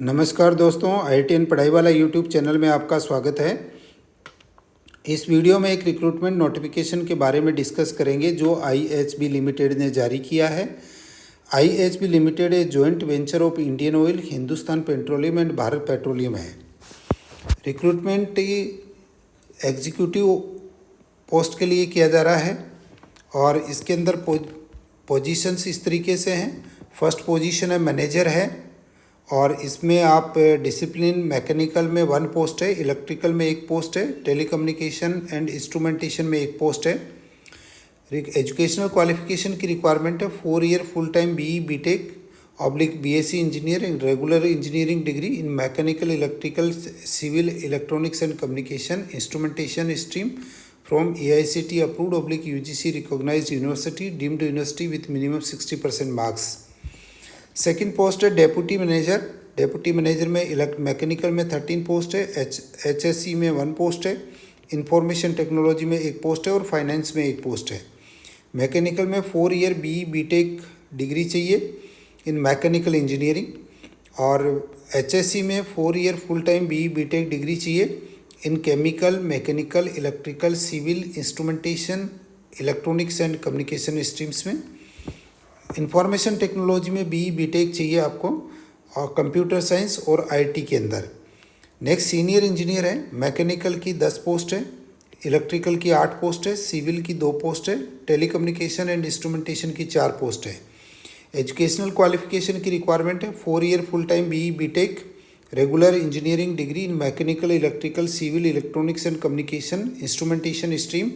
नमस्कार दोस्तों, IITN पढ़ाई वाला यूट्यूब चैनल में आपका स्वागत है। इस वीडियो में एक रिक्रूटमेंट नोटिफिकेशन के बारे में डिस्कस करेंगे जो IHB लिमिटेड ने जारी किया है। IHB लिमिटेड एक joint venture of Indian oil, Hindustan petroleum and Bharat petroleum है। रिक्रूटमेंट एग्जीक्यूटिव पोस्ट के लिए किया जा रहा है और इसके अंदर पोजीशंस इस तरीके से हैं। फर्स्ट पोजीशन है मैनेजर है और इसमें आप डिसिप्लिन मैकेनिकल में 1 पोस्ट है, इलेक्ट्रिकल में 1 पोस्ट है, टेलीकम्युनिकेशन एंड इंस्ट्रूमेंटेशन में 1 पोस्ट है। एजुकेशनल क्वालिफिकेशन की रिक्वायरमेंट है 4 year full time BE BTech BSc engineer and regular engineering degree in mechanical, electrical, civil, electronics and communication instrumentation stream from AICTE approved UGC recognized university deemed university with minimum 60% marks. Second post है deputy manager. Deputy manager में mechanical में 13 post है, HSC में 1 post है, information technology में 1 post है और finance में 1 पोस्ट है। मैकेनिकल में 4 ईयर BE BTech डिग्री चाहिए इन मैकेनिकल इंजीनियरिंग और HSC में 4 year full time BE BTech degree चाहिए in chemical, mechanical, electrical, civil, instrumentation, electronics and communication streams में। इंफॉर्मेशन टेक्नोलॉजी में BE BTech चाहिए आपको और कंप्यूटर साइंस और IT के अंदर। नेक्स्ट सीनियर इंजीनियर है। मैकेनिकल की 10 पोस्ट है, इलेक्ट्रिकल की 8 पोस्ट है, सिविल की 2 पोस्ट है, टेलीकम्युनिकेशन एंड इंस्ट्रूमेंटेशन की 4 पोस्ट है। एजुकेशनल क्वालिफिकेशन की रिक्वायरमेंट है 4 year full time BE BTech regular engineering degree in mechanical, electrical, civil, electronics and communication instrumentation stream.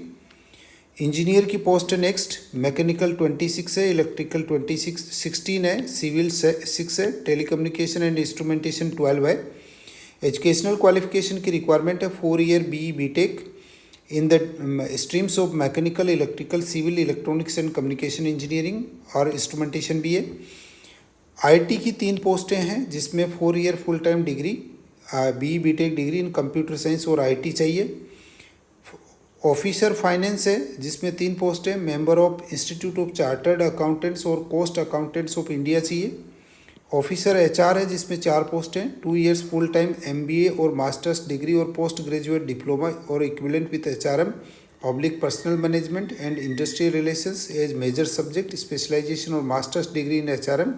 Engineer की पोस्ट है नेक्स्ट मैकेनिकल 26 है, इलेक्ट्रिकल 16 है, सिविल 6 है, टेलीकम्युनिकेशन एंड इंस्ट्रूमेंटेशन 12 है। एजुकेशनल क्वालिफिकेशन की requirement है 4 year BE BTech in the streams of mechanical, electrical, civil, electronics and communication engineering और instrumentation भी है। IT की 3 पोस्टें हैं जिसमें 4 year full time degree BE BTech degree in computer science और IT चाहिए। ऑफिसर फाइनेंस है जिसमें 3 पोस्ट है, member of institute of chartered accountants और कोस्ट अकाउंटेंट्स ऑफ इंडिया चाहिए। ऑफिसर HR है जिसमें 4 पोस्ट हैं, 2 इयर्स फुल टाइम MBA और मास्टर्स डिग्री और पोस्ट ग्रेजुएट डिप्लोमा और equivalent with HRM personnel management and industrial relations as major subject, specialization और masters degree in HRM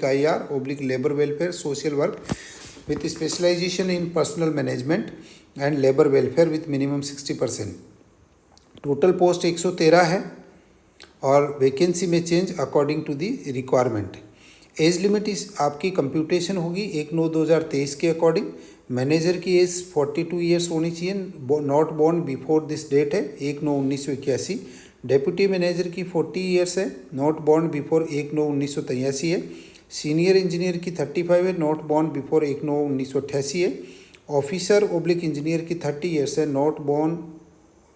IR labour welfare social work with specialization in personnel management and labour welfare with minimum 60%। Total post 113 है और vacancy में change according to the requirement. Age limit इस आपकी computation होगी 1/9/2023 के according. Manager की age 42 years होनी चाहिए, not born before this date है 1/9/1981। डेप्यूटी मैनेजर की 40 ईयर्स है, नॉट बॉर्न बिफोर 1/9/1983 है। सीनियर इंजीनियर की 35 है, नॉट बॉर्न बिफोर 1/9/1988 है। ऑफिसर इंजीनियर की 30 ईयर्स है, नॉट बॉर्न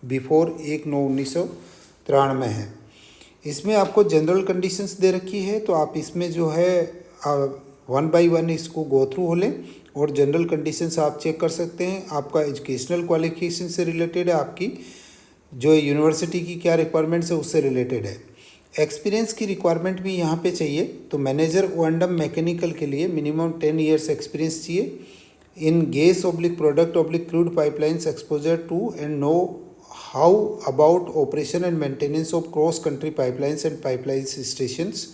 बिफोर 1/9/1993 है। इसमें आपको जनरल कंडीशंस दे रखी है तो आप इसमें जो है 1 by 1 इसको गो थ्रू हो लें और जनरल कंडीशंस आप चेक कर सकते हैं। आपका एजुकेशनल क्वालिफिकेशन से रिलेटेड है, आपकी जो यूनिवर्सिटी की क्या रिक्वायरमेंट्स है उससे रिलेटेड है। एक्सपीरियंस की रिक्वायरमेंट भी यहाँ पे चाहिए तो मैनेजर O&M मैकेनिकल के लिए मिनिमम 10 ईयर्स एक्सपीरियंस चाहिए in gas product crude pipelines, exposure to and know how about operation and maintenance of cross country pipelines and pipeline stations,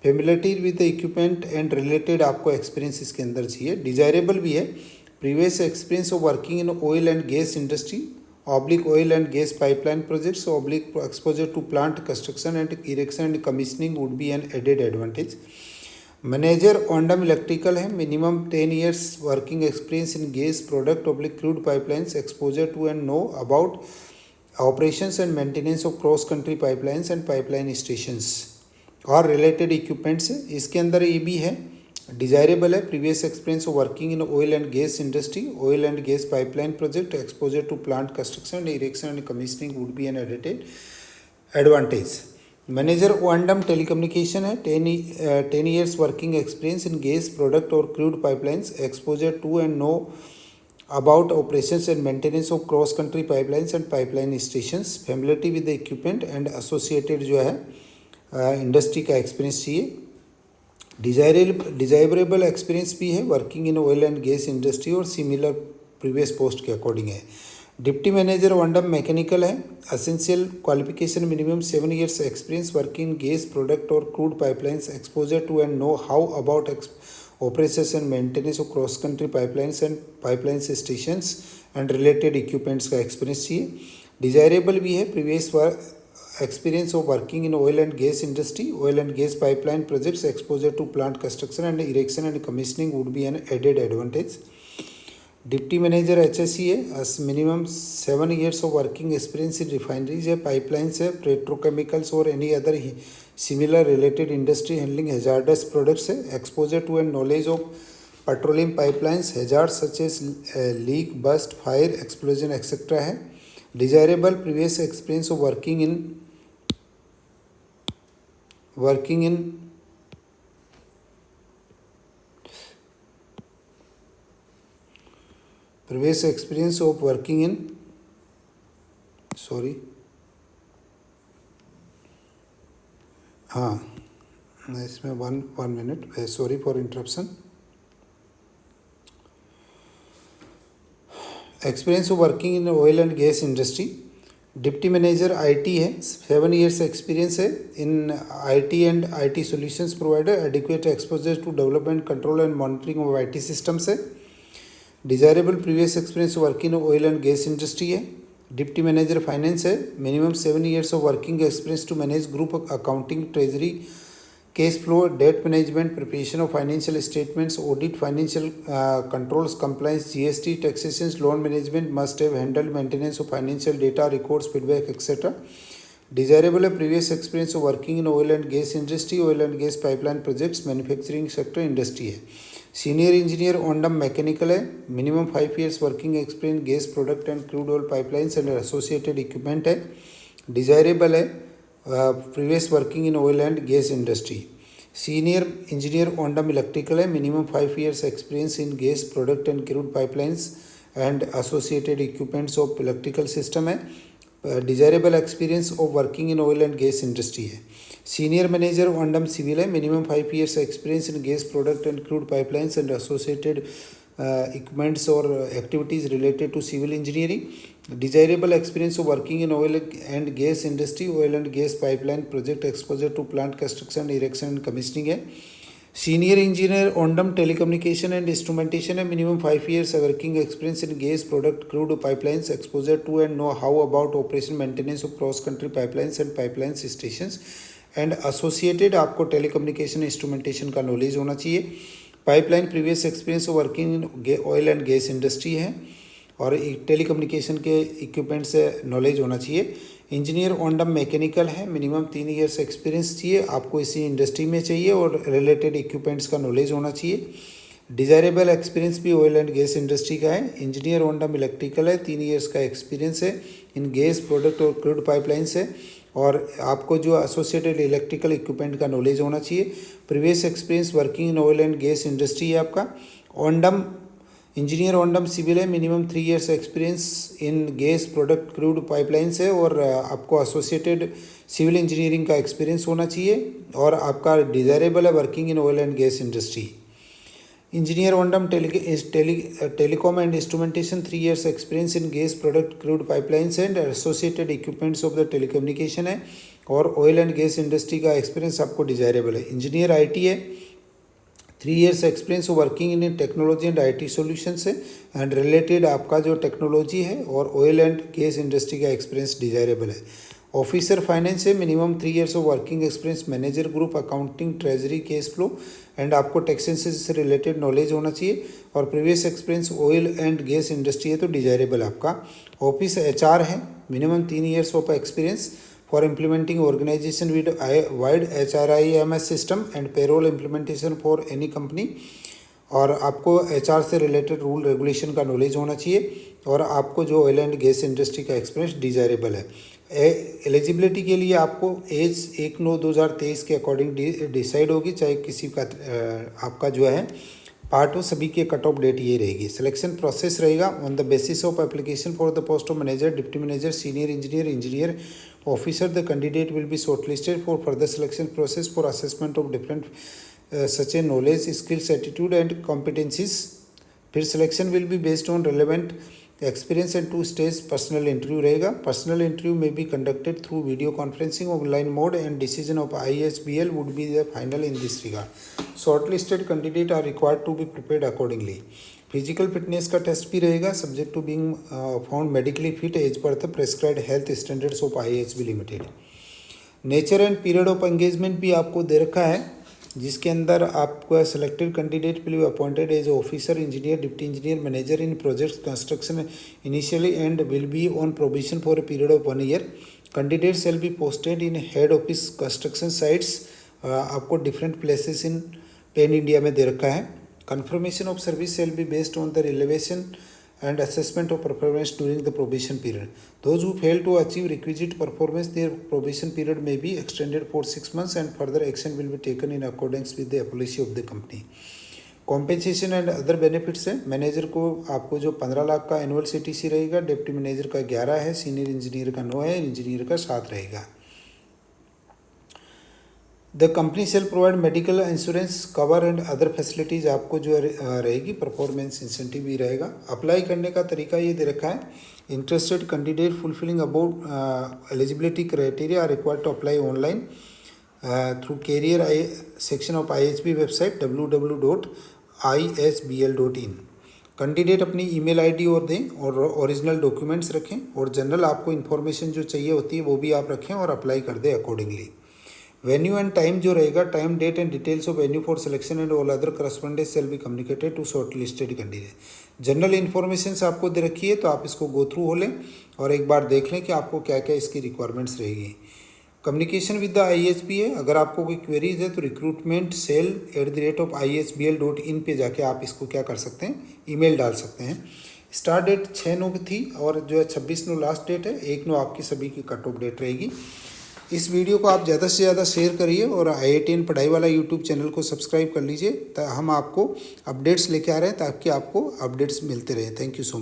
familiarity with the equipment and related आपको experience इसके अंदर चाहिए। Desirable भी है previous experience of working in oil and gas industry oil and gas pipeline projects exposure to plant construction and erection and commissioning would be an added advantage. Manager O&M electrical है, minimum 10 years working experience in gas product crude pipelines, exposure to and know about operations and maintenance of cross country pipelines and pipeline stations और related equipments है। इसके अंदर ये भी है desirable है previous experience of working in oil and gas industry oil and gas pipeline project, exposure to plant construction and erection and commissioning would be an added advantage. Manager O&M telecommunication है, 10 years working experience in gas product और crude pipelines, exposure to and know about operations and maintenance of cross country pipelines and pipeline stations, familiarity with the equipment and associated जो है industry का experience चाहिए। Desirable experience भी है, working in oil and gas industry और similar previous post के according है। Deputy manager वंडम मैकेनिकल है, essential qualification minimum 7 years experience working gas product और crude pipelines, exposure to and know how about operations and maintenance of cross country pipelines and pipeline stations and related equipments का experience चाहिए। Desirable भी है, previous experience of working in oil and gas industry, oil and gas pipeline projects, exposure to plant construction and erection and commissioning would be an added advantage. Deputy manager HSE है, as minimum 7 years of working experience in refineries है, pipelines है, petrochemicals और any other similar related industry handling hazardous products है, exposure to and knowledge of petroleum pipelines hazards such as leak, burst, fire, explosion etc. है। desirable previous experience of working in previous experience of working in इसमें one minute, sorry for interruption. Experience of working in oil and gas industry, deputy manager IT है, 7 years experience है in IT and IT solutions provider, adequate exposure to development control and monitoring of IT systems है। Desirable previous experience working in oil and gas industry है। Deputy manager finance है, minimum 7 years of working experience to manage group accounting, treasury, cash flow, debt management, preparation of financial statements, audit, financial controls, compliance, GST, taxations, loan management, must have handled maintenance of financial data, records, feedback, etc. Desirable है, previous experience of working in oil and gas industry, oil and gas pipeline projects, manufacturing sector, industry है। Senior engineer ONDM mechanical है, minimum 5 years working experience, gas product and crude oil pipelines and associated equipment है। Desirable है, previous working in oil and gas industry. Senior engineer ONDM electrical है, minimum 5 years experience in gas product and crude pipelines and associated equipments of electrical system है। Desirable experience of working in oil and gas industry है। Senior manager ONDM civil है, minimum 5 years experience in gas product and crude pipelines and associated equipments और activities related to civil engineering. Desirable experience of working in oil and gas industry, oil and gas pipeline project, exposure to plant construction, erection and commissioning है। Senior engineer ONDM telecommunication and instrumentation है, minimum 5 years working experience in gas product, crude pipelines, exposure to and know how about operation maintenance of cross country pipelines and pipeline stations and associated, आपको telecommunication instrumentation का knowledge होना चाहिए। Pipeline previous experience of working in oil and gas industry है और telecommunication के equipment से knowledge होना चाहिए। इंजीनियर ONDM मैकेनिकल है, मिनिमम 3 years एक्सपीरियंस चाहिए, आपको इसी इंडस्ट्री में चाहिए और रिलेटेड इक्विपमेंट्स का नॉलेज होना चाहिए। डिजायरेबल एक्सपीरियंस भी ऑयल एंड गैस इंडस्ट्री का है। इंजीनियर ONDM इलेक्ट्रिकल है, 3 years का एक्सपीरियंस है इन गैस प्रोडक्ट और क्रूड पाइपलाइंस है और आपको जो एसोसिएटेड इलेक्ट्रिकल इक्विपमेंट का नॉलेज होना चाहिए। Previous experience working in oil and gas industry है आपका। ONDM इंजीनियर ONDM सिविल है, minimum 3 years experience in gas product crude pipelines है और आपको एसोसिएटेड सिविल इंजीनियरिंग का एक्सपीरियंस होना चाहिए और आपका डिजायरेबल है working in oil and gas industry. Engineer ONDM telecom and instrumentation, 3 years experience in gas product crude pipelines and associated equipments of the telecommunication है और ऑयल एंड गैस इंडस्ट्री का experience आपको desirable है। Engineer IT है, 3 years experience working in technology and IT solutions है and related आपका जो technology है और ऑयल एंड गैस इंडस्ट्री का एक्सपीरियंस डिजायरेबल है। ऑफिसर फाइनेंस है, minimum 3 years of working experience manager group accounting, treasury, cash flow and आपको taxation से रिलेटेड नॉलेज होना चाहिए और previous experience oil and gas industry है तो डिजायरेबल आपका। ऑफिस HR है, minimum 3 years of experience for implementing organization with wide HRIS system and payroll implementation for any company और आपको HR से रिलेटेड रूल रेगुलेशन का नॉलेज होना चाहिए और आपको जो ऑयल एंड गैस इंडस्ट्री का एक्सपीरियंस डिजायरेबल है। एलिजिबिलिटी के लिए आपको एज 1/9/2023 के अकॉर्डिंग डिसाइड होगी, चाहे किसी का आपका जो है पार्ट हो, सभी के कट ऑफ डेट ये रहेगी। सिलेक्शन प्रोसेस रहेगा on the basis of application for the post of manager, deputy manager, senior engineer officer. The candidate will be shortlisted for further selection process for assessment of different such a knowledge, skills, attitude and competencies. फिर selection will be based on relevant experience and 2 stage personnel interview रहेगा। Personnel interview में be conducted through video conferencing online mode and decision of IHBL would be the final in this regard. Short listed candidate are required to be prepared accordingly. Physical fitness का test भी रहेगा, subject to being found medically fit as per the prescribed health standards of IHB limited. Nature and period of engagement भी आपको दे रखा है, जिसके अंदर आपका selected candidate will be appointed as officer, engineer, deputy engineer, manager in project construction initially and will be on provision for a period of 1 year. Candidate shall be posted in head office construction sites, आपको different places in pan India में दे रखा है। Confirmation of service shall be based on the relevation and assessment of performance during the probation period. Those who fail to achieve requisite performance, their probation period may be extended for 6 months and further action will be taken in accordance with the policy of the company. Compensation and other benefits है। Manager को आपको जो 15 लाख का annual CTC रहेगा, deputy manager का 11 है, senior engineer का 9 है, इंजीनियर का 7 रहेगा। The company shall provide medical insurance cover and other facilities आपको जो रहेगी। परफॉर्मेंस इंसेंटिव भी रहेगा। अप्लाई करने का तरीका ये दे रखा है। Interested candidate fulfilling about eligibility criteria are required to apply online through career section of IHB website www.ihbl.in। Candidate अपनी ईमेल ID और दें और ओरिजिनल डॉक्यूमेंट्स रखें और जनरल आपको इन्फॉर्मेशन जो चाहिए होती है वो भी आप रखें और अप्लाई कर दें अकॉर्डिंगली। वेन्यू एंड टाइम जो रहेगा, time, date and details of venue for selection and all other correspondence shall be communicated to short listed candidate. General information आपको दे रखी है, तो आप इसको गो थ्रू हो लें और एक बार देख लें कि आपको क्या क्या इसकी रिक्वायरमेंट्स रहेगी। कम्युनिकेशन विद द IHB है। अगर आपको कोई क्वेरीज है तो recruitment@ihbl.in पे जाके आप इसको क्या कर सकते हैं, ईमेल डाल सकते हैं। स्टार्ट डेट 6/9 थी और जो है 26/9 लास्ट डेट है। 1/9 आपकी सभी की कट ऑफ डेट रहेगी। इस वीडियो को आप ज़्यादा से ज़्यादा शेयर करिए और IITN पढ़ाई वाला यूट्यूब चैनल को सब्सक्राइब कर लीजिए। हम आपको अपडेट्स लेके आ रहे हैं ताकि आपको अपडेट्स मिलते रहे। Thank you so much.